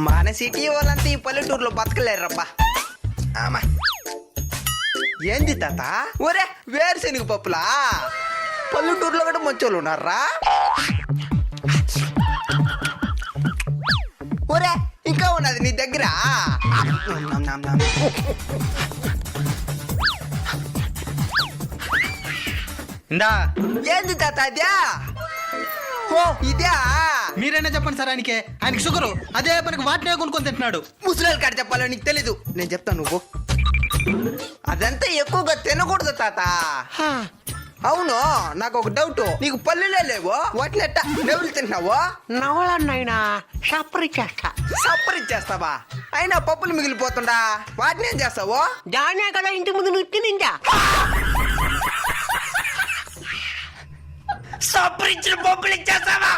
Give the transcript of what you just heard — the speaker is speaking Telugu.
మన సిటీ వాళ్ళంతా ఈ పల్లెటూరులో బతకలేరబ్బా. ఆమా ఏంది తాత? ఒరే వేరుశెనగ పప్పులా? పల్లెటూరులో కూడా మంచోళ్ళు ఉన్నారా? ఒరే ఇంకా ఉన్నది నీ దగ్గర? ఇందా ఏంది తాత అదే? ఓ ఇదే. మీరైనా చెప్పండి సార్, ఆయనకి షుగరు, అదే పనికి వాటినే కొనుక్కొని తింటున్నాడు. ముసలి కాడ చెప్పాలో నీకు తెలీదు, నేను చెప్తాను నువ్వు. అదంతా ఎక్కువగా తినకూడదు తాత. అవును, నాకు ఒక డౌట్, నీకు పల్లెలే లేవు, వాటిని ఎట్టా నెవులు తింటున్నావు? నవలన్నైనా సప్పరిచ్చేస్తా. సప్పరిచ్చేస్తావా? అయినా పప్పులు మిగిలిపోతుండా, వాటిని ఏం చేస్తావు? దానే కదా ఇంటి ముందు నువ్వు తినిందా. సప్పరిచ్చిన పప్పులు ఇచ్చేస్తావా?